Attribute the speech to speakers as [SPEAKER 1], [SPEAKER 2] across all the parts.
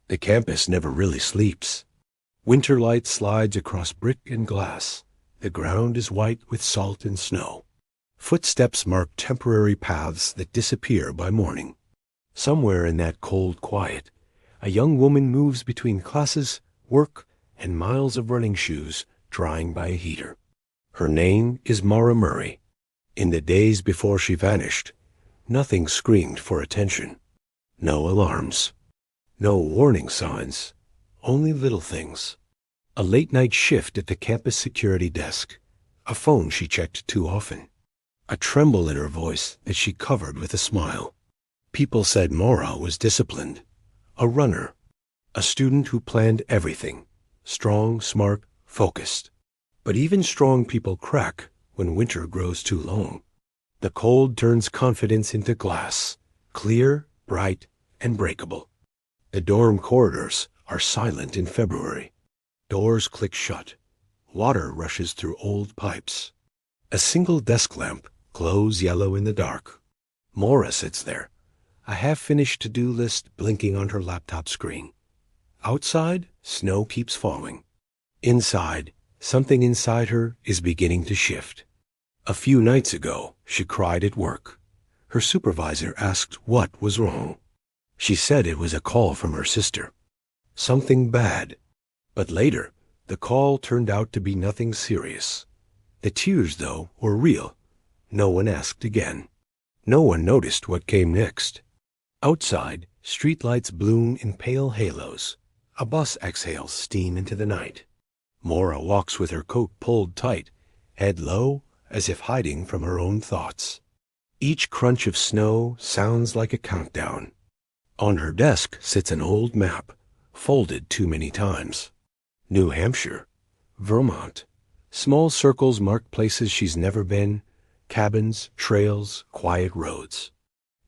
[SPEAKER 1] The campus never really sleeps. Winter light slides across brick and glass. The ground is white with salt and snow. Footsteps mark temporary paths that disappear by morning. Somewhere in that cold quiet, a young woman moves between classes, work, and miles of running shoes drying by a heater. Her name is Maura Murray. In the days before she vanished, nothing screamed for attention. No alarms. No warning signs. Only little things. A late-night shift at the campus security desk. A phone she checked too often. A tremble in her voice that she covered with a smile. People said Maura was disciplined. A runner. A student who planned everything. Strong, smart, focused. But even strong people crack when winter grows too long. The cold turns confidence into glass. Clear, bright, and breakable. The dorm corridors are silent in February. Doors click shut. Water rushes through old pipes. A single desk lamp glows yellow in the dark. Maura sits there, a half-finished to-do list blinking on her laptop screen. Outside, snow keeps falling. Inside, something inside her is beginning to shift. A few nights ago, she cried at work. Her supervisor asked what was wrong. She said it was a call from her sister. Something bad. But later, the call turned out to be nothing serious. The tears, though, were real. No one asked again. No one noticed what came next. Outside, streetlights bloom in pale halos. A bus exhales steam into the night. Maura walks with her coat pulled tight, head low, as if hiding from her own thoughts. Each crunch of snow sounds like a countdown. On her desk sits an old map, folded too many times. New Hampshire, Vermont. Small circles mark places she's never been, cabins, trails, quiet roads.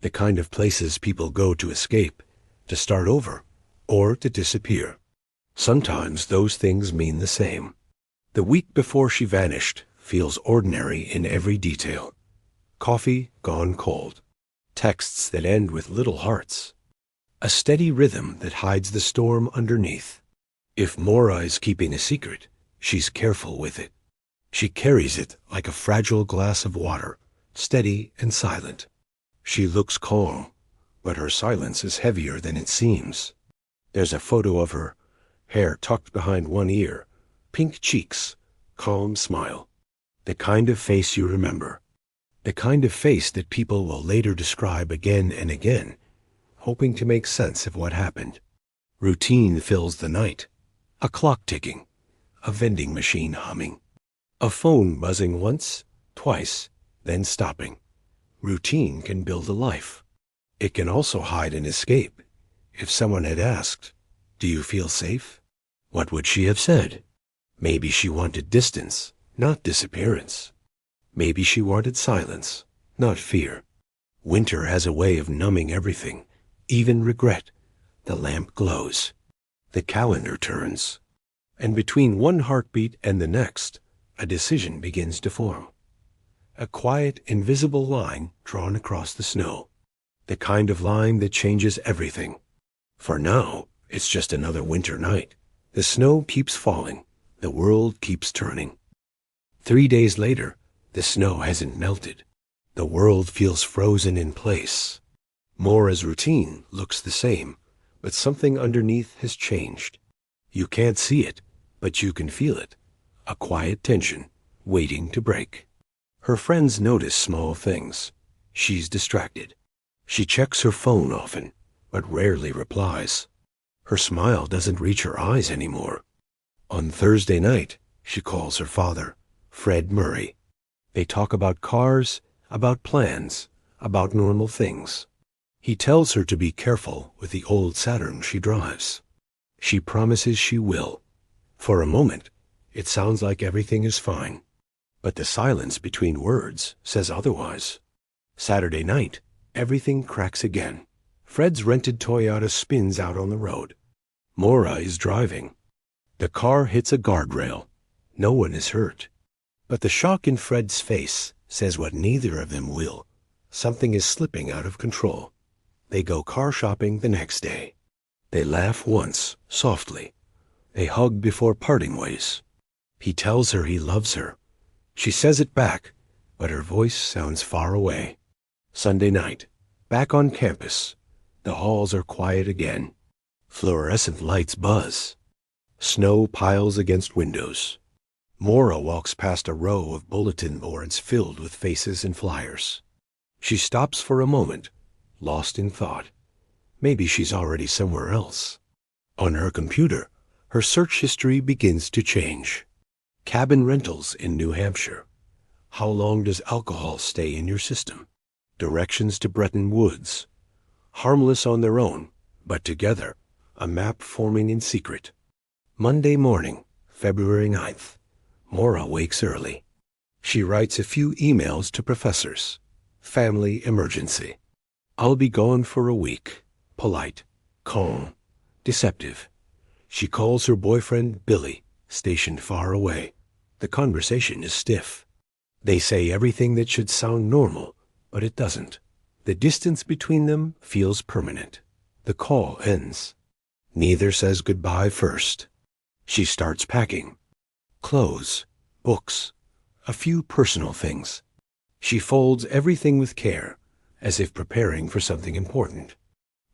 [SPEAKER 1] The kind of places people go to escape, to start over, or to disappear. Sometimes those things mean the same. The week before she vanished feels ordinary in every detail. Coffee gone cold. Texts that end with little hearts. A steady rhythm that hides the storm underneath. If Maura is keeping a secret, she's careful with it. She carries it like a fragile glass of water, steady and silent. She looks calm, but her silence is heavier than it seems. There's a photo of her, hair tucked behind one ear, pink cheeks, calm smile. The kind of face you remember. The kind of face that people will later describe again and again, hoping to make sense of what happened. Routine fills the night. A clock ticking. A vending machine humming. A phone buzzing once, twice, then stopping. Routine can build a life. It can also hide an escape. If someone had asked, "Do you feel safe?" what would she have said? Maybe she wanted distance, not disappearance. Maybe she wanted silence, not fear. Winter has a way of numbing everything, even regret. The lamp glows. The calendar turns. And between one heartbeat and the next, a decision begins to form. A quiet, invisible line drawn across the snow. The kind of line that changes everything. For now, it's just another winter night. The snow keeps falling. The world keeps turning. 3 days later, the snow hasn't melted. The world feels frozen in place. Maura's routine looks the same, but something underneath has changed. You can't see it, but you can feel it. A quiet tension, waiting to break. Her friends notice small things. She's distracted. She checks her phone often, but rarely replies. Her smile doesn't reach her eyes anymore. On Thursday night, she calls her father, Fred Murray. They talk about cars, about plans, about normal things. He tells her to be careful with the old Saturn she drives. She promises she will. For a moment, it sounds like everything is fine. But the silence between words says otherwise. Saturday night, everything cracks again. Fred's rented Toyota spins out on the road. Maura is driving. The car hits a guardrail. No one is hurt. But the shock in Fred's face says what neither of them will. Something is slipping out of control. They go car shopping the next day. They laugh once, softly, a hug before parting ways. He tells her he loves her. She says it back, but her voice sounds far away. Sunday night, back on campus. The halls are quiet again. Fluorescent lights buzz. Snow piles against windows. Maura walks past a row of bulletin boards filled with faces and flyers. She stops for a moment, lost in thought. Maybe she's already somewhere else. On her computer, her search history begins to change. Cabin rentals in New Hampshire. How long does alcohol stay in your system? Directions to Bretton Woods. Harmless on their own, but together, a map forming in secret. Monday morning, February 9th. Maura wakes early. She writes a few emails to professors. Family emergency. I'll be gone for a week. Polite, calm, deceptive. She calls her boyfriend Billy, stationed far away. The conversation is stiff. They say everything that should sound normal, but it doesn't. The distance between them feels permanent. The call ends. Neither says goodbye first. She starts packing. Clothes, books, a few personal things. She folds everything with care, as if preparing for something important.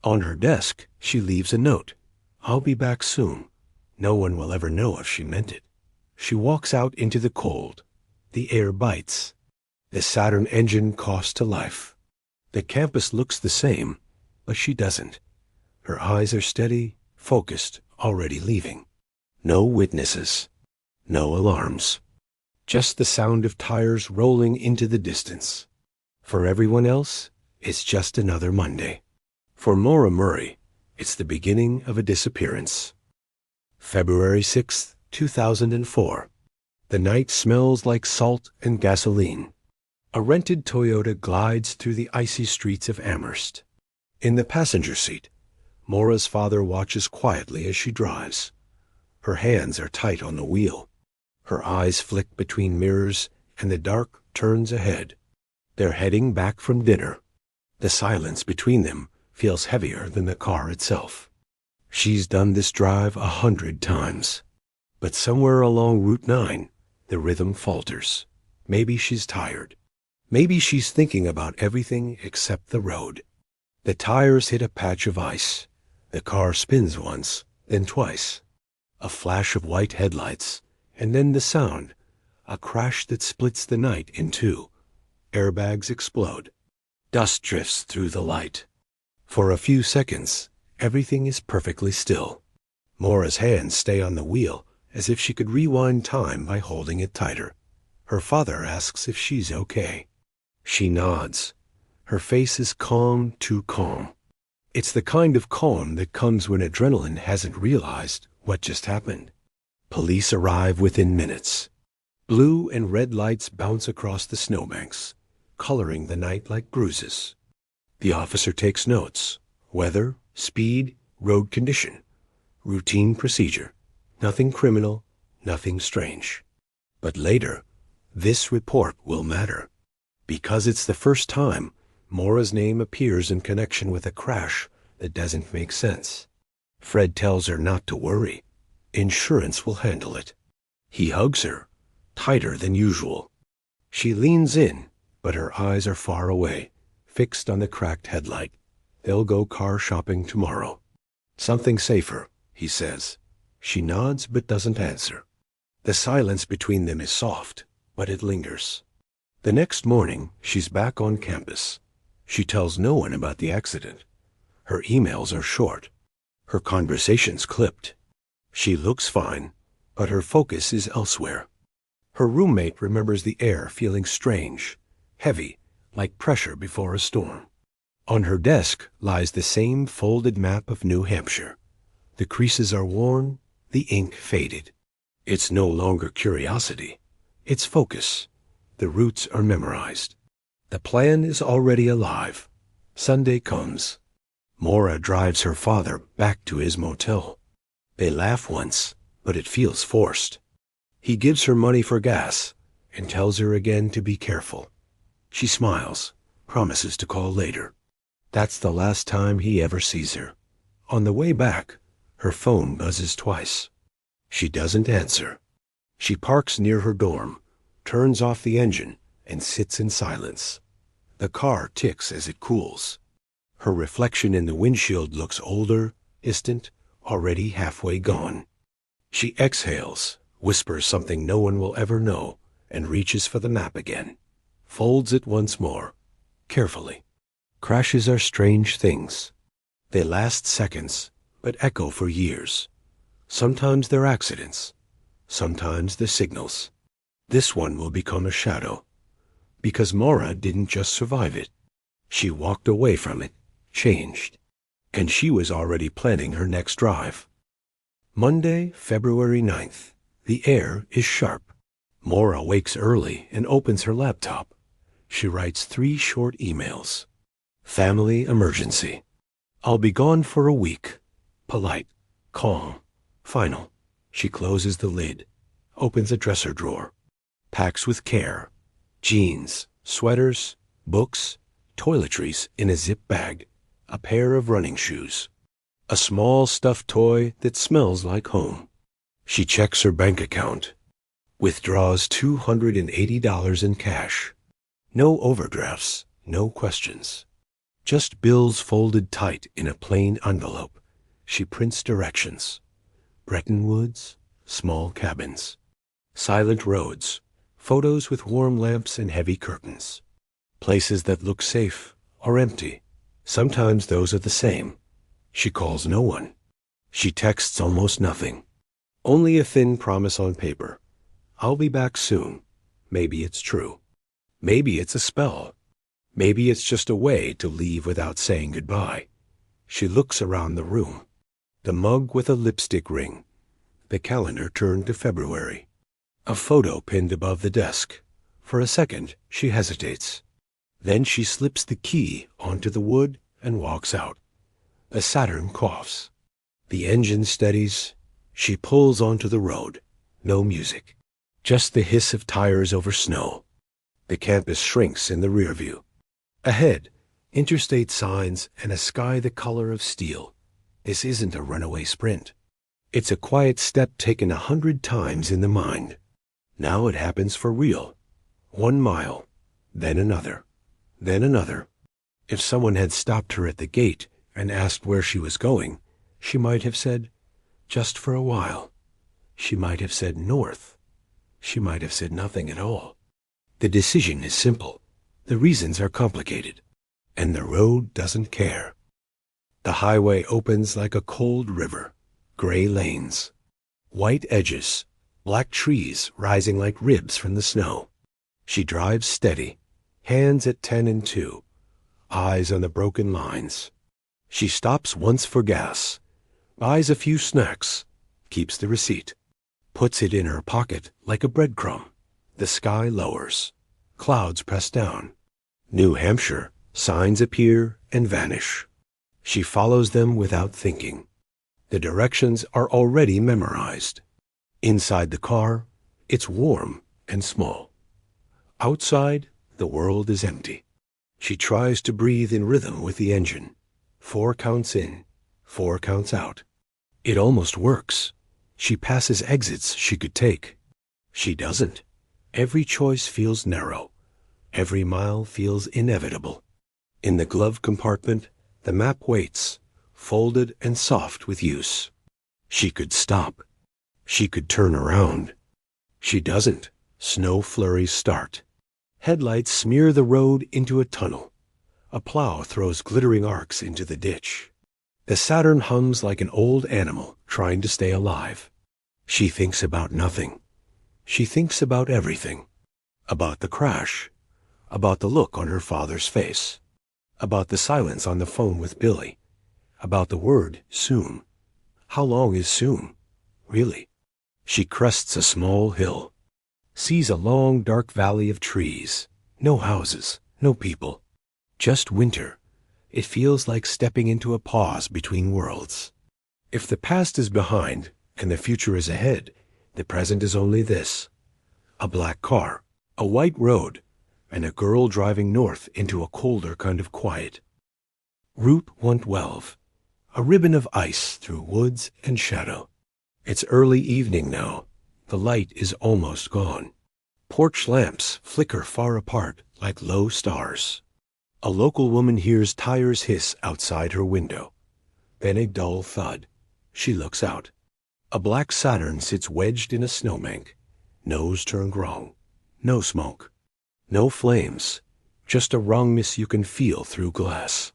[SPEAKER 1] On her desk, she leaves a note. I'll be back soon. No one will ever know if she meant it. She walks out into the cold. The air bites. The Saturn engine coughs to life. The campus looks the same, but she doesn't. Her eyes are steady, focused, already leaving. No witnesses. No alarms. Just the sound of tires rolling into the distance. For everyone else, it's just another Monday. For Maura Murray, it's the beginning of a disappearance. February 6th, 2004. The night smells like salt and gasoline. A rented Toyota glides through the icy streets of Amherst. In the passenger seat, Maura's father watches quietly as she drives. Her hands are tight on the wheel. Her eyes flick between mirrors, and the dark turns ahead. They're heading back from dinner. The silence between them feels heavier than the car itself. She's done this drive 100 times. But somewhere along Route 9, the rhythm falters. Maybe she's tired. Maybe she's thinking about everything except the road. The tires hit a patch of ice. The car spins once, then twice. A flash of white headlights, and then the sound, a crash that splits the night in two. Airbags explode. Dust drifts through the light. For a few seconds, everything is perfectly still. Maura's hands stay on the wheel, as if she could rewind time by holding it tighter. Her father asks if she's okay. She nods. Her face is calm, too calm. It's the kind of calm that comes when adrenaline hasn't realized what just happened. Police arrive within minutes. Blue and red lights bounce across the snowbanks, coloring the night like bruises. The officer takes notes. Weather, speed, road condition. Routine procedure. Nothing criminal, nothing strange. But later, this report will matter. Because it's the first time Maura's name appears in connection with a crash that doesn't make sense. Fred tells her not to worry. Insurance will handle it. He hugs her, tighter than usual. She leans in, but her eyes are far away, fixed on the cracked headlight. They'll go car shopping tomorrow. Something safer, he says. She nods but doesn't answer. The silence between them is soft, but it lingers. The next morning, she's back on campus. She tells no one about the accident. Her emails are short. Her conversations clipped. She looks fine, but her focus is elsewhere. Her roommate remembers the air feeling strange, heavy, like pressure before a storm. On her desk lies the same folded map of New Hampshire. The creases are worn, the ink faded. It's no longer curiosity. It's focus. The routes are memorized. The plan is already alive. Sunday comes. Maura drives her father back to his motel. They laugh once, but it feels forced. He gives her money for gas and tells her again to be careful. She smiles, promises to call later. That's the last time he ever sees her. On the way back, her phone buzzes twice. She doesn't answer. She parks near her dorm, turns off the engine, and sits in silence. The car ticks as it cools. Her reflection in the windshield looks older, distant, already halfway gone. She exhales, whispers something no one will ever know, and reaches for the map again. Folds it once more, carefully. Crashes are strange things. They last seconds, but echo for years. Sometimes they're accidents. Sometimes they're signals. This one will become a shadow. Because Maura didn't just survive it. She walked away from it, changed. And she was already planning her next drive. Monday, February 9th. The air is sharp. Maura wakes early and opens her laptop. She writes 3 short emails. Family emergency. I'll be gone for a week. Polite, calm, final. She closes the lid, opens a dresser drawer, packs with care. Jeans, sweaters, books, toiletries in a zip bag, a pair of running shoes, a small stuffed toy that smells like home. She checks her bank account, withdraws $280 in cash. No overdrafts, no questions. Just bills folded tight in a plain envelope. She prints directions. Bretton Woods, small cabins. Silent roads, photos with warm lamps and heavy curtains. Places that look safe or empty. Sometimes those are the same. She calls no one. She texts almost nothing. Only a thin promise on paper. I'll be back soon. Maybe it's true. Maybe it's a spell. Maybe it's just a way to leave without saying goodbye. She looks around the room. The mug with a lipstick ring. The calendar turned to February. A photo pinned above the desk. For a second, she hesitates. Then she slips the key onto the wood and walks out. The Saturn coughs. The engine steadies. She pulls onto the road. No music. Just the hiss of tires over snow. The campus shrinks in the rear view. Ahead, interstate signs and a sky the color of steel. This isn't a runaway sprint. It's a quiet step taken 100 times in the mind. Now it happens for real. 1 mile, then another, then another. If someone had stopped her at the gate and asked where she was going, she might have said, just for a while. She might have said north. She might have said nothing at all. The decision is simple. The reasons are complicated. And the road doesn't care. The highway opens like a cold river. Gray lanes. White edges. Black trees rising like ribs from the snow. She drives steady, hands at 10 and 2, eyes on the broken lines. She stops once for gas, buys a few snacks, keeps the receipt, puts it in her pocket like a breadcrumb. The sky lowers. Clouds press down. New Hampshire, signs appear and vanish. She follows them without thinking. The directions are already memorized. Inside the car, it's warm and small. Outside, the world is empty. She tries to breathe in rhythm with the engine. 4 counts in, 4 counts out. It almost works. She passes exits she could take. She doesn't. Every choice feels narrow. Every mile feels inevitable. In the glove compartment, the map waits, folded and soft with use. She could stop. She could turn around. She doesn't. Snow flurries start. Headlights smear the road into a tunnel. A plow throws glittering arcs into the ditch. The Saturn hums like an old animal trying to stay alive. She thinks about nothing. She thinks about everything. About the crash. About the look on her father's face. About the silence on the phone with Billy. About the word soon. How long is soon? Really? She crests a small hill. Sees a long, dark valley of trees. No houses, no people. Just winter. It feels like stepping into a pause between worlds. If the past is behind and the future is ahead, the present is only this. A black car, a white road, and a girl driving north into a colder kind of quiet. Route 112. a ribbon of ice through woods and shadow. It's early evening now. The light is almost gone. Porch lamps flicker far apart like low stars. A local woman hears tires hiss outside her window. Then a dull thud. She looks out. A black Saturn sits wedged in a snowbank. Nose turned wrong. No smoke. No flames. Just a wrongness you can feel through glass.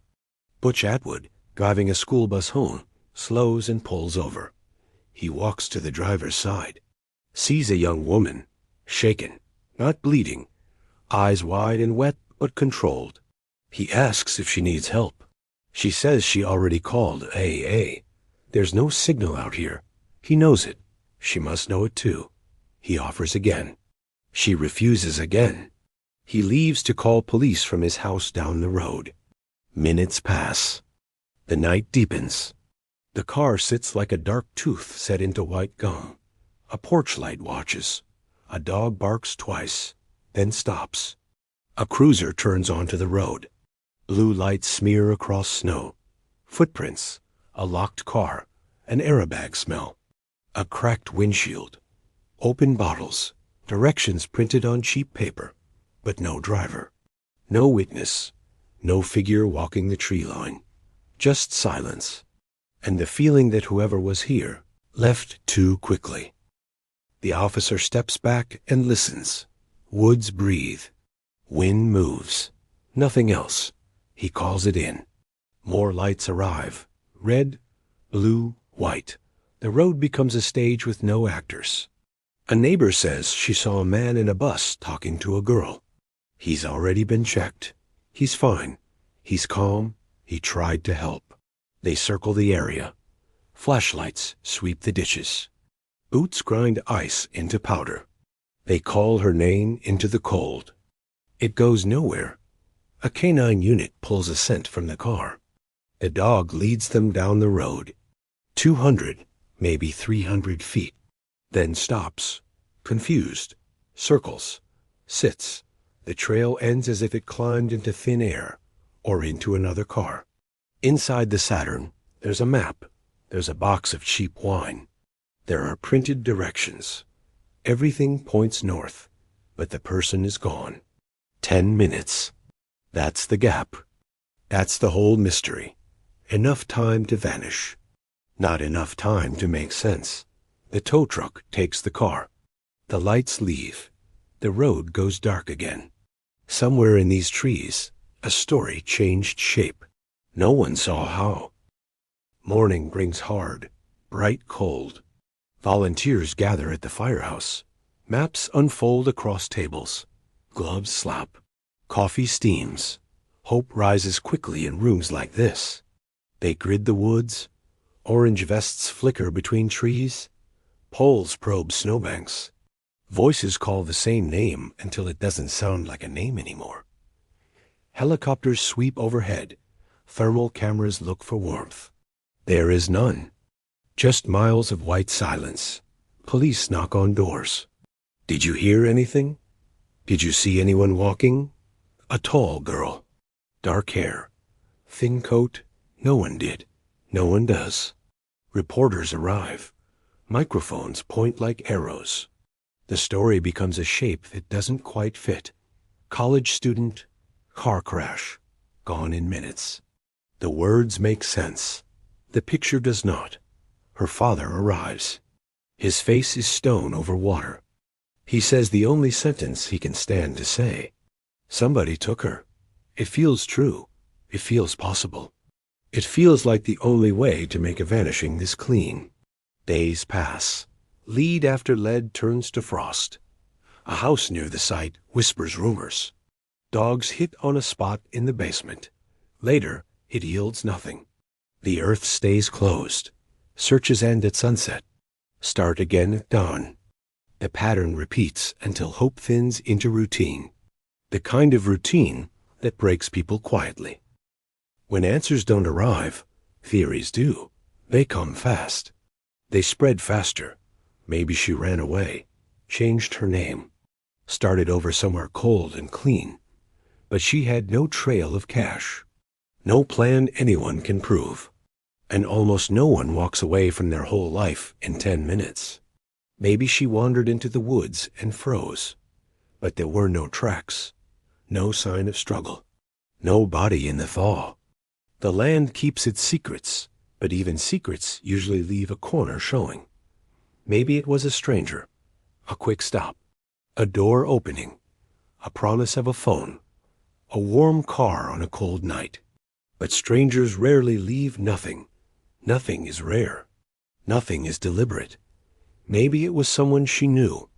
[SPEAKER 1] Butch Atwood, driving a school bus home, slows and pulls over. He walks to the driver's side. Sees a young woman, shaken, not bleeding, eyes wide and wet but controlled. He asks if she needs help. She says she already called AA. There's no signal out here. He knows it. She must know it too. He offers again. She refuses again. He leaves to call police from his house down the road. Minutes pass. The night deepens. The car sits like a dark tooth set into white gum. A porch light watches. A dog barks twice, then stops. A cruiser turns onto the road. Blue lights smear across snow. Footprints. A locked car. An airbag smell. A cracked windshield. Open bottles. Directions printed on cheap paper. But no driver. No witness. No figure walking the tree line. Just silence. And the feeling that whoever was here left too quickly. The officer steps back and listens. Woods breathe. Wind moves. Nothing else. He calls it in. More lights arrive. Red, blue, white. The road becomes a stage with no actors. A neighbor says she saw a man in a bus talking to a girl. He's already been checked. He's fine. He's calm. He tried to help. They circle the area. Flashlights sweep the ditches. Boots grind ice into powder. They call her name into the cold. It goes nowhere. A canine unit pulls a scent from the car. The dog leads them down the road. 200, maybe 300 feet. Then stops. Confused. Circles. Sits. The trail ends as if it climbed into thin air, or into another car. Inside the Saturn, there's a map. There's a box of cheap wine. There are printed directions. Everything points north, but the person is gone. 10 minutes. That's the gap. That's the whole mystery. Enough time to vanish. Not enough time to make sense. The tow truck takes the car. The lights leave. The road goes dark again. Somewhere in these trees, a story changed shape. No one saw how. Morning brings hard, bright cold. Volunteers gather at the firehouse. Maps unfold across tables. Gloves slap. Coffee steams. Hope rises quickly in rooms like this. They grid the woods. Orange vests flicker between trees. Poles probe snowbanks. Voices call the same name until it doesn't sound like a name anymore. Helicopters sweep overhead. Thermal cameras look for warmth. There is none. Just miles of white silence. Police knock on doors. Did you hear anything? Did you see anyone walking? A tall girl. Dark hair. Thin coat. No one did. No one does. Reporters arrive. Microphones point like arrows. The story becomes a shape that doesn't quite fit. College student, car crash, gone in minutes. The words make sense. The picture does not. Her father arrives. His face is stone over water. He says the only sentence he can stand to say. Somebody took her. It feels true. It feels possible. It feels like the only way to make a vanishing this clean. Days pass. Lead after lead turns to frost. A house near the site whispers rumors. Dogs hit on a spot in the basement. Later, it yields nothing. The earth stays closed. Searches end at sunset. Start again at dawn. The pattern repeats until hope thins into routine. The kind of routine that breaks people quietly. When answers don't arrive, theories do. They come fast. They spread faster. Maybe she ran away, changed her name, started over somewhere cold and clean. But she had no trail of cash. No plan anyone can prove. And almost no one walks away from their whole life in 10 minutes. Maybe she wandered into the woods and froze. But there were no tracks, no sign of struggle, no body in the thaw. The land keeps its secrets, but even secrets usually leave a corner showing. Maybe it was a stranger, a quick stop, a door opening, a promise of a phone, a warm car on a cold night. But strangers rarely leave nothing. Nothing is rare. Nothing is deliberate. Maybe it was someone she knew,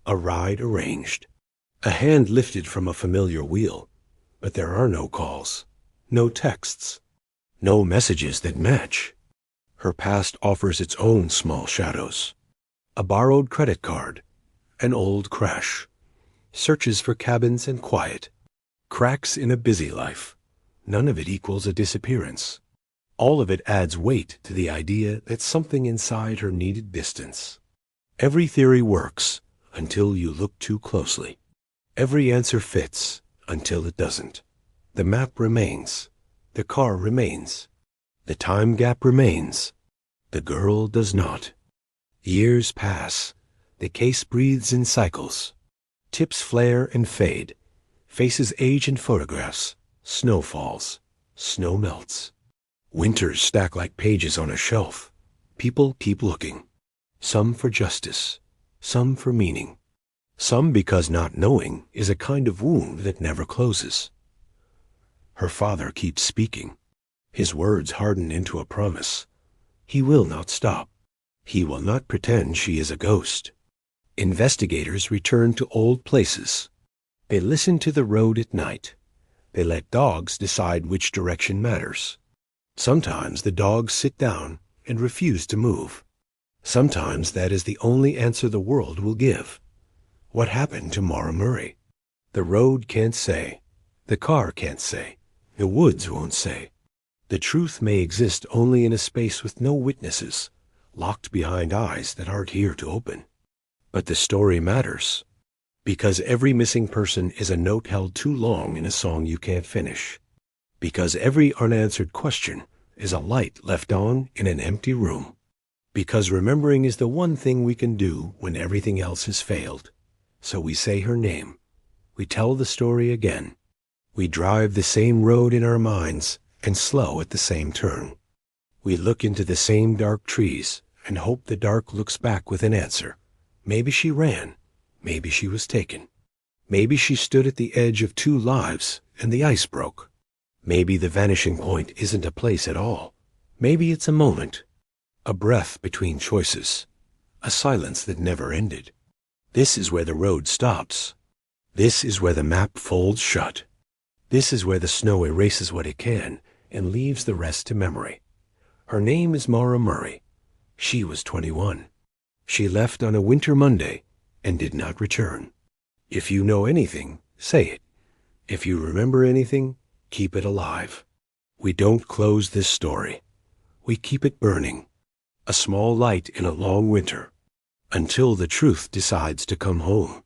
[SPEAKER 1] a ride arranged, a hand lifted from a familiar wheel. But there are no calls, no texts, no messages that match. Her past offers its own small shadows. A borrowed credit card, an old crash, searches for cabins and quiet, cracks in a busy life. None of it equals a disappearance. All of it adds weight to the idea that something inside her needed distance. Every theory works until you look too closely. Every answer fits until it doesn't. The map remains. The car remains. The time gap remains. The girl does not. Years pass. The case breathes in cycles. Tips flare and fade. Faces age in photographs. Snow falls. Snow melts. Winters stack like pages on a shelf. People keep looking. Some for justice. Some for meaning. Some because not knowing is a kind of wound that never closes. Her father keeps speaking. His words harden into a promise. He will not stop. He will not pretend she is a ghost. Investigators return to old places. They listen to the road at night. They let dogs decide which direction matters. Sometimes the dogs sit down and refuse to move. Sometimes that is the only answer the world will give. What happened to Maura Murray? The road can't say. The car can't say. The woods won't say. The truth may exist only in a space with no witnesses, locked behind eyes that aren't here to open. But the story matters, because every missing person is a note held too long in a song you can't finish. Because every unanswered question is a light left on in an empty room. Because remembering is the one thing we can do when everything else has failed. So we say her name. We tell the story again. We drive the same road in our minds and slow at the same turn. We look into the same dark trees and hope the dark looks back with an answer. Maybe she ran. Maybe she was taken. Maybe she stood at the edge of two lives and the ice broke. Maybe the vanishing point isn't a place at all. Maybe it's a moment, a breath between choices, a silence that never ended. This is where the road stops. This is where the map folds shut. This is where the snow erases what it can and leaves the rest to memory. Her name is Maura Murray. She was 21. She left on a winter Monday and did not return. If you know anything, say it. If you remember anything, keep it alive. We don't close this story. We keep it burning, a small light in a long winter, until the truth decides to come home.